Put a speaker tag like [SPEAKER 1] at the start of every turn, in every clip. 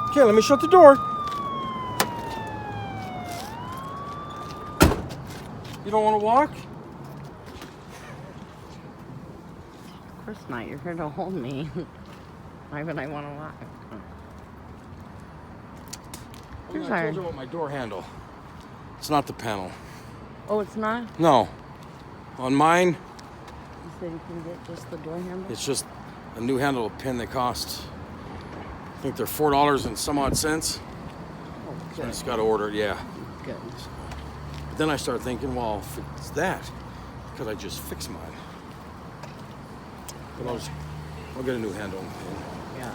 [SPEAKER 1] Okay, let me shut the door. You don't want to walk?
[SPEAKER 2] Of course not. You're here to hold me. Why would I want to walk?
[SPEAKER 1] I told you about my door handle. It's not the panel.
[SPEAKER 2] Oh, it's not?
[SPEAKER 1] No. On mine,
[SPEAKER 2] You said you can get just the door handle?
[SPEAKER 1] it's just a new handle pin that costs, I think they're $4 and some odd cents.
[SPEAKER 2] Oh,
[SPEAKER 1] So I
[SPEAKER 2] good.
[SPEAKER 1] just got to order it, yeah.
[SPEAKER 2] Good.
[SPEAKER 1] But then I started thinking, well, if it's that, could I just fix mine? But I'll get a new handle and pin.
[SPEAKER 2] Yeah.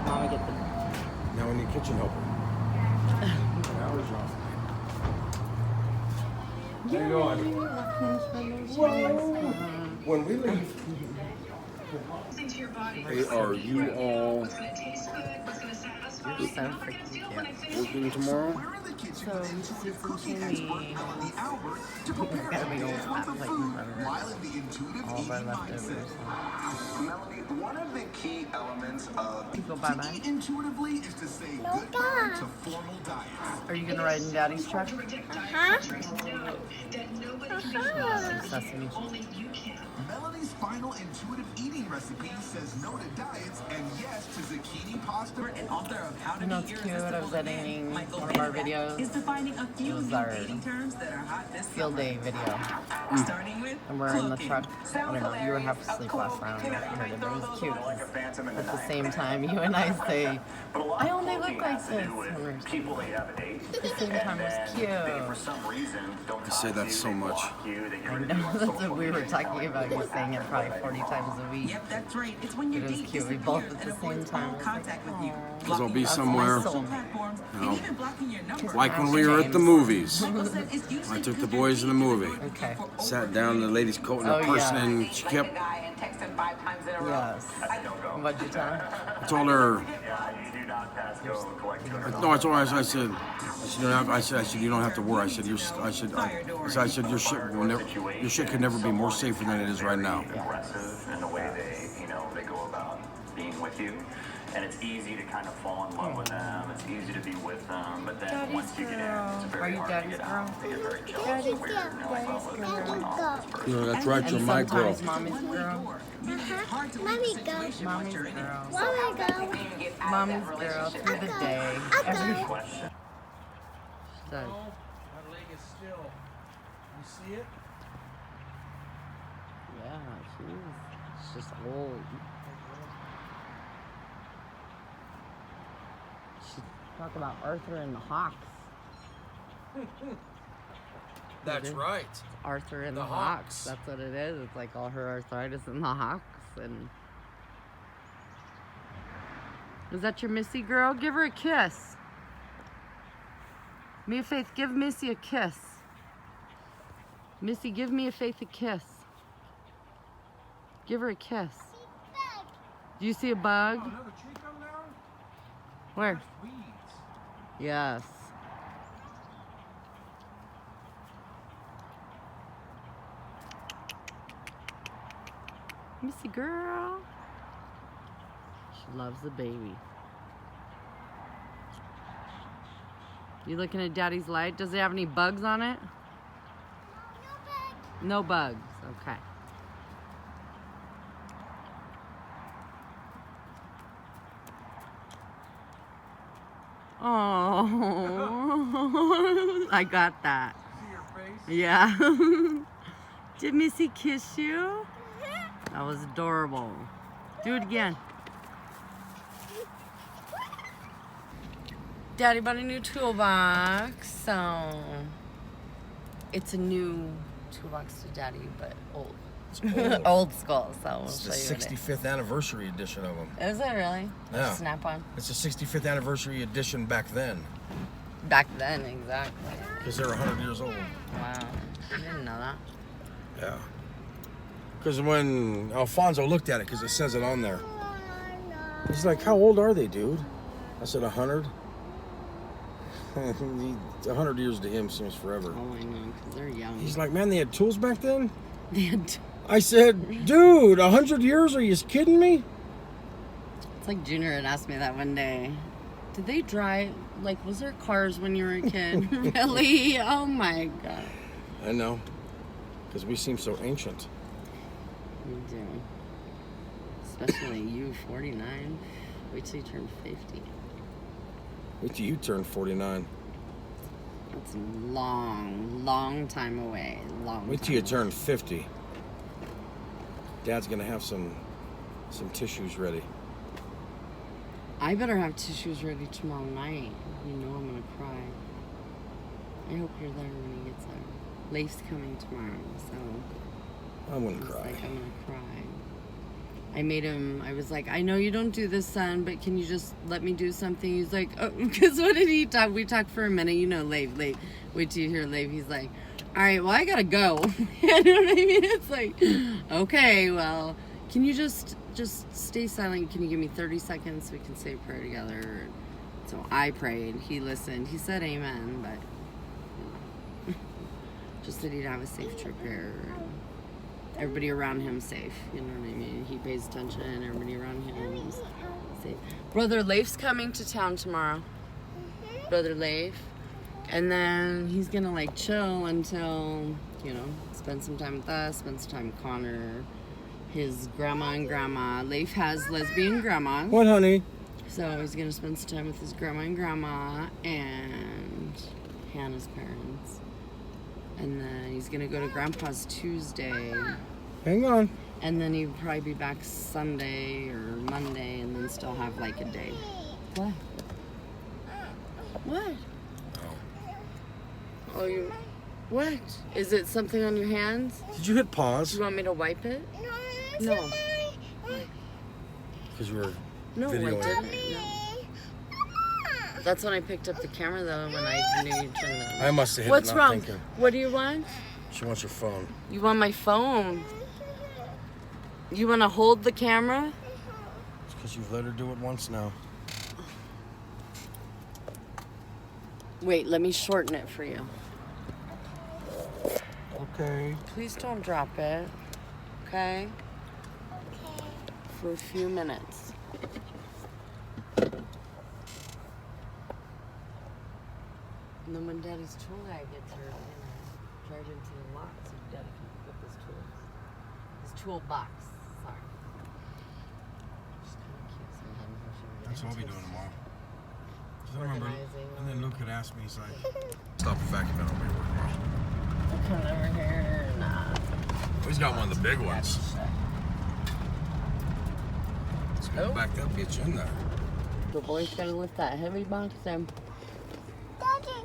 [SPEAKER 2] Mama, get the...
[SPEAKER 1] Now I need kitchen helper. Hours off. How you doing? When we leave, hey, are you all
[SPEAKER 2] You're so freaking cute.
[SPEAKER 1] working tomorrow?
[SPEAKER 2] So, you should see some chimney. It's gotta be old fat plate in front of her. All of our leftovers.
[SPEAKER 3] One of the key elements of
[SPEAKER 2] You go bye-bye.
[SPEAKER 3] intuitively is to say goodbye to formal diets.
[SPEAKER 2] Are you gonna ride in Daddy's truck?
[SPEAKER 4] Huh?
[SPEAKER 2] Sesame.
[SPEAKER 3] Melanie's final intuitive eating recipe says no to diets and yes to zucchini pasta.
[SPEAKER 5] And author of How to
[SPEAKER 2] You know,
[SPEAKER 5] Be
[SPEAKER 2] it's cute. I was editing
[SPEAKER 5] Michael
[SPEAKER 2] one of our
[SPEAKER 5] Van
[SPEAKER 2] videos.
[SPEAKER 5] is defining a few
[SPEAKER 2] It was
[SPEAKER 5] new
[SPEAKER 2] our
[SPEAKER 5] dating terms that are hot this
[SPEAKER 2] Field
[SPEAKER 5] summer.
[SPEAKER 2] day video.
[SPEAKER 5] Starting with
[SPEAKER 2] And we're in the
[SPEAKER 5] cooking.
[SPEAKER 2] truck. I don't know, you were half asleep last night. I don't know if you heard it, but it was cute. At the same time, you and I say, I only look like this. And we're
[SPEAKER 6] People they have a date.
[SPEAKER 2] at the same time, it was cute.
[SPEAKER 6] For some reason, don't
[SPEAKER 1] I say that so much.
[SPEAKER 2] I know, that's what we were talking about. You saying it probably 40 times a week.
[SPEAKER 5] Yep, that's right. It's when your
[SPEAKER 2] It was
[SPEAKER 5] date
[SPEAKER 2] cute. We both
[SPEAKER 5] disappears
[SPEAKER 2] at the
[SPEAKER 5] and
[SPEAKER 2] same
[SPEAKER 5] avoids
[SPEAKER 2] time.
[SPEAKER 5] all contact with you.
[SPEAKER 1] Because I'll be
[SPEAKER 2] That's my
[SPEAKER 1] somewhere,
[SPEAKER 2] soul.
[SPEAKER 5] Platforms,
[SPEAKER 1] you know,
[SPEAKER 5] and even blocking your number.
[SPEAKER 1] like when we were at the movies.
[SPEAKER 5] Michael said it's usually
[SPEAKER 1] I took the
[SPEAKER 5] because
[SPEAKER 1] boys in the
[SPEAKER 5] you're
[SPEAKER 1] movie.
[SPEAKER 2] Okay.
[SPEAKER 1] Sat down, the lady's coat and a
[SPEAKER 2] Oh,
[SPEAKER 1] person,
[SPEAKER 2] yeah.
[SPEAKER 1] and she kept.
[SPEAKER 5] and text him 5 times in a row.
[SPEAKER 2] Yes. What'd you tell him?
[SPEAKER 1] I told her.
[SPEAKER 6] You do not pass go and collect your
[SPEAKER 1] No, I told her. I said, you don't have. I said, you don't have to worry. I said, I said, your shit will never. Your shit could never be more safer than it is right now.
[SPEAKER 6] aggressive in the way they go about being with you. And it's easy to kind of fall in love with them. It's easy to be with them, but then once you get in, it's
[SPEAKER 2] Are
[SPEAKER 6] very
[SPEAKER 2] you
[SPEAKER 6] hard
[SPEAKER 2] daddy's
[SPEAKER 6] to get out.
[SPEAKER 2] girl?
[SPEAKER 6] They get very jealous and weird. And they're like, well, what's going on with this person?
[SPEAKER 1] You know, that's right. You're
[SPEAKER 2] And
[SPEAKER 1] my girl.
[SPEAKER 2] sometimes mommy's girl.
[SPEAKER 4] Mommy go.
[SPEAKER 2] Mommy's girl.
[SPEAKER 4] Mommy go.
[SPEAKER 2] Mommy's girl through the day. Every
[SPEAKER 6] Question.
[SPEAKER 2] She does.
[SPEAKER 1] That leg is still. You see it?
[SPEAKER 2] Yeah, she's just old. She talk about Arthur and the Hawks.
[SPEAKER 1] That's right.
[SPEAKER 2] Arthur and
[SPEAKER 1] The
[SPEAKER 2] the,
[SPEAKER 1] Hawks.
[SPEAKER 2] That's what it is. It's like all her arthritis in the Hawks. And is that your Missy girl? Give her a kiss. Mia Faith, give Missy a kiss. Missy, give Mia Faith a kiss. Give her a kiss. Do you see a bug?
[SPEAKER 1] Another tree come down?
[SPEAKER 2] Where?
[SPEAKER 1] Weeds.
[SPEAKER 2] Yes. Missy girl. She loves the baby. You looking at Daddy's light? Does it have any bugs on it? No bugs. Okay. Oh, I got that.
[SPEAKER 1] See your face?
[SPEAKER 2] Yeah. Did Missy kiss you? That was adorable. Do it again. Daddy bought a new toolbox, so it's a new toolbox to Daddy, but old. Old school, so we'll
[SPEAKER 1] It's
[SPEAKER 2] show
[SPEAKER 1] the
[SPEAKER 2] you what it
[SPEAKER 1] 65th anniversary edition of them.
[SPEAKER 2] is. Is it really?
[SPEAKER 1] Yeah.
[SPEAKER 2] Snap on.
[SPEAKER 1] It's the 65th anniversary edition back then,
[SPEAKER 2] Back then, exactly.
[SPEAKER 1] because they're 100 years old.
[SPEAKER 2] Wow. I didn't know that.
[SPEAKER 1] Yeah. Because when Alfonso looked at it, because it says it on there, he's like, "How old are they, dude?" I said, 100. 100 years to him seems forever.
[SPEAKER 2] Oh, I know, because they're young.
[SPEAKER 1] He's like, "Man, they had tools back then."
[SPEAKER 2] They had
[SPEAKER 1] I said, dude, 100 years? Are you kidding me?
[SPEAKER 2] It's like Junior had asked me that one day. Did they drive, like, was there cars when you were a kid? Really? Oh my God.
[SPEAKER 1] I know. Because we seem so ancient.
[SPEAKER 2] You do. Especially you, 49. Wait till you turn 50.
[SPEAKER 1] Wait till you turn 49.
[SPEAKER 2] That's a long time away.
[SPEAKER 1] Wait till you turn 50. Dad's going to have some tissues ready.
[SPEAKER 2] I better have tissues ready tomorrow night. You know I'm gonna cry. I hope you're there when he gets there. Leif's coming tomorrow, so
[SPEAKER 1] I wouldn't
[SPEAKER 2] he's
[SPEAKER 1] cry.
[SPEAKER 2] like, I'm gonna cry. I made him, I was like, I know you don't do this, son, but can you just let me do something? He's like, oh, because what did he talk? We talked for a minute, you know, Leif. Wait till you hear Leif. He's like, all right, well, I gotta go. You know what I mean? It's like, okay, well, can you just stay silent? Can you give me 30 seconds so we can say a prayer together? So I prayed. He listened. He said amen, but you know, just that he'd have a safe trip here. And everybody around him safe. You know what I mean? He pays attention. Everybody around him is safe. Brother Leif's coming to town tomorrow. Brother Leif. And then he's gonna like chill until, you know, spend some time with us, spend some time with Connor, his grandma and grandma. Leif has lesbian grandmas.
[SPEAKER 1] What, honey?
[SPEAKER 2] So he's gonna spend some time with his grandma and grandma and Hannah's parents. And then he's gonna go to Grandpa's Tuesday.
[SPEAKER 1] Hang on.
[SPEAKER 2] And then he'd probably be back Sunday or Monday and then still have like a day. What? What? Oh, you... What? Is it something on your hands?
[SPEAKER 1] Did you hit
[SPEAKER 2] Do
[SPEAKER 1] pause?
[SPEAKER 2] you want me to wipe it? No.
[SPEAKER 1] Because you were
[SPEAKER 2] No,
[SPEAKER 1] videoing.
[SPEAKER 2] I didn't. No. That's when I picked up the camera, though, when I knew you turned it on.
[SPEAKER 1] I must have hit
[SPEAKER 2] What's
[SPEAKER 1] it not
[SPEAKER 2] wrong?
[SPEAKER 1] thinking.
[SPEAKER 2] What do you want?
[SPEAKER 1] She wants your phone.
[SPEAKER 2] You want my phone? You want to hold the camera?
[SPEAKER 1] It's because you've let her do it once now.
[SPEAKER 2] Wait, let me shorten it for you.
[SPEAKER 1] Okay.
[SPEAKER 2] Please don't drop it. Okay? For a few minutes. And then when Daddy's tool guy gets here, I'm gonna drive into the lot so Daddy can pick up his tools. His toolbox. Sorry. Just kind of cute sometimes.
[SPEAKER 1] That's what I'll be doing tomorrow. 'Cause I remember,
[SPEAKER 2] Organizing.
[SPEAKER 1] and then Luke had asked me, he's like, stop vacuuming on me tomorrow.
[SPEAKER 2] Come over here. Nah.
[SPEAKER 1] He's got one of the big ones. Let's go back that bitch in there.
[SPEAKER 2] The boy's gotta lift that heavy box in.
[SPEAKER 4] Daddy.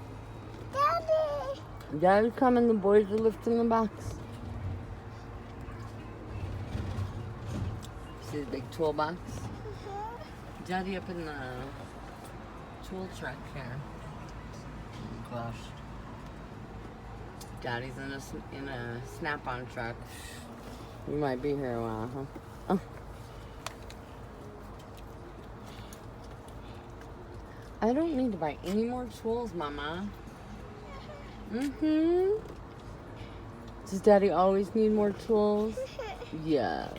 [SPEAKER 2] Daddy's coming, the boys are lifting the box. See the big toolbox? Daddy up in the tool truck here. Gosh. Daddy's in a snap-on truck. You might be here a while, huh? Oh. I don't need to buy any more tools, Mama. Does Daddy always need more tools? Yes.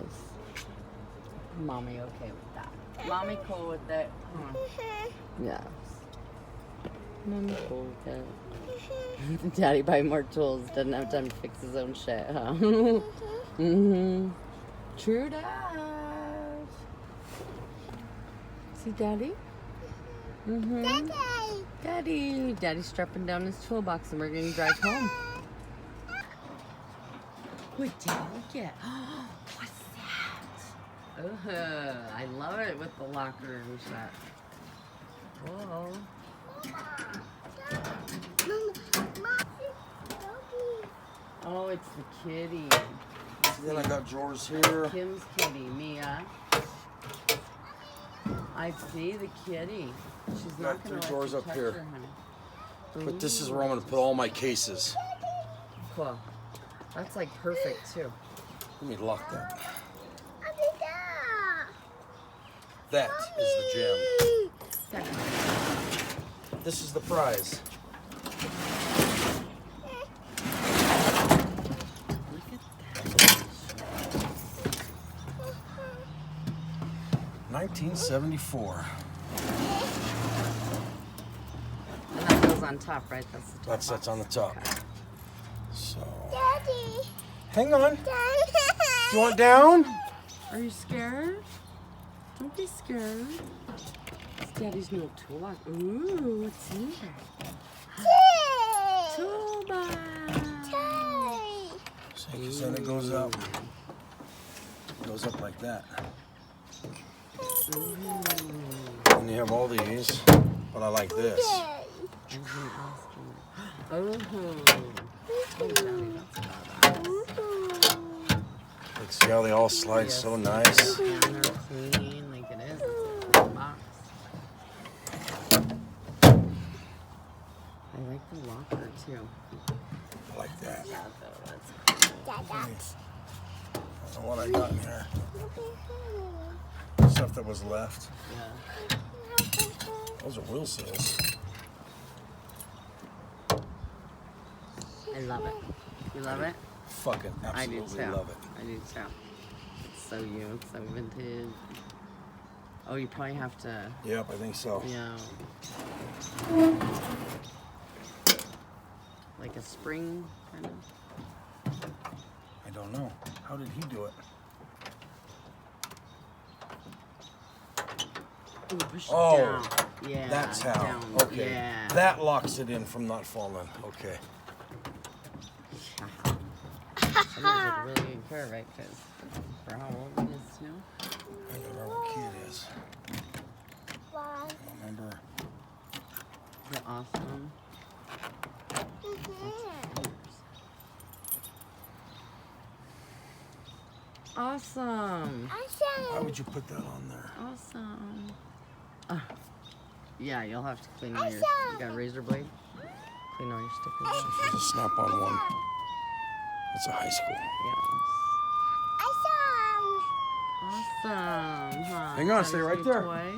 [SPEAKER 2] Mommy okay with that. Mommy cool with it. Yes. Mommy cool with it. Daddy buy more tools, doesn't have time to fix his own shit, huh? True that. See Daddy? Daddy's strapping down his toolbox and we're gonna drive home. What did we get? What's that? I love it with the locker and shit. Whoa. Oh, it's the kitty.
[SPEAKER 1] Then I got drawers here.
[SPEAKER 2] Kim's kitty, Mia. I see the kitty. She's
[SPEAKER 1] Got
[SPEAKER 2] not
[SPEAKER 1] three
[SPEAKER 2] gonna
[SPEAKER 1] drawers
[SPEAKER 2] let you
[SPEAKER 1] up
[SPEAKER 2] touch
[SPEAKER 1] here.
[SPEAKER 2] her, honey.
[SPEAKER 1] But this is where I'm going to put all my cases.
[SPEAKER 2] Cool. That's like perfect too.
[SPEAKER 1] Let me lock that. That is the gem. This is the prize.
[SPEAKER 2] Look at that.
[SPEAKER 1] 1974.
[SPEAKER 2] And that goes on top, right? That's the
[SPEAKER 1] That's
[SPEAKER 2] toolbox.
[SPEAKER 1] on the top.
[SPEAKER 2] Okay.
[SPEAKER 1] So,
[SPEAKER 4] Daddy.
[SPEAKER 1] hang on.
[SPEAKER 4] Daddy.
[SPEAKER 1] You want down?
[SPEAKER 2] Are you scared? Don't be scared. It's Daddy's new toolbox. Ooh, what's in there? Toolbox.
[SPEAKER 1] So, 'cause then it goes up. Goes up like that. And you have all these, but I like this.
[SPEAKER 2] Oh,
[SPEAKER 1] Like, see how they all slide so nice?
[SPEAKER 2] and they're clean like it is. It's a cool box. I like the locker too.
[SPEAKER 1] I like that.
[SPEAKER 2] Yeah, though, that's cool.
[SPEAKER 1] I don't know what I got in here. Stuff that was left.
[SPEAKER 2] Yeah.
[SPEAKER 1] Those are wheel seals.
[SPEAKER 2] I love it. You love it?
[SPEAKER 1] Fucking
[SPEAKER 2] I do
[SPEAKER 1] absolutely
[SPEAKER 2] too.
[SPEAKER 1] love it.
[SPEAKER 2] I do too. It's so you. It's so vintage. Oh, you probably have to.
[SPEAKER 1] Yep, I think so.
[SPEAKER 2] Yeah. Like a spring, kind of.
[SPEAKER 1] I don't know. How did he do it?
[SPEAKER 2] Ooh, push
[SPEAKER 1] Oh,
[SPEAKER 2] it down. Yeah.
[SPEAKER 1] That's how.
[SPEAKER 2] Down.
[SPEAKER 1] Okay.
[SPEAKER 2] Yeah.
[SPEAKER 1] That locks it in from not falling. Okay.
[SPEAKER 2] That was a really good curve, right? Because for how old it is, you know?
[SPEAKER 1] I don't remember what key it is. I don't remember.
[SPEAKER 2] They're awesome. Awesome.
[SPEAKER 1] Why would you put that on there?
[SPEAKER 2] Awesome. Yeah, you'll have to clean all your. You got a razor blade? Clean all your stickers.
[SPEAKER 1] There's a snap-on one. It's a high school.
[SPEAKER 2] Yes. Awesome. Huh?
[SPEAKER 1] Hang on, stay
[SPEAKER 2] Daddy's
[SPEAKER 1] right
[SPEAKER 2] new
[SPEAKER 1] there.
[SPEAKER 2] toy.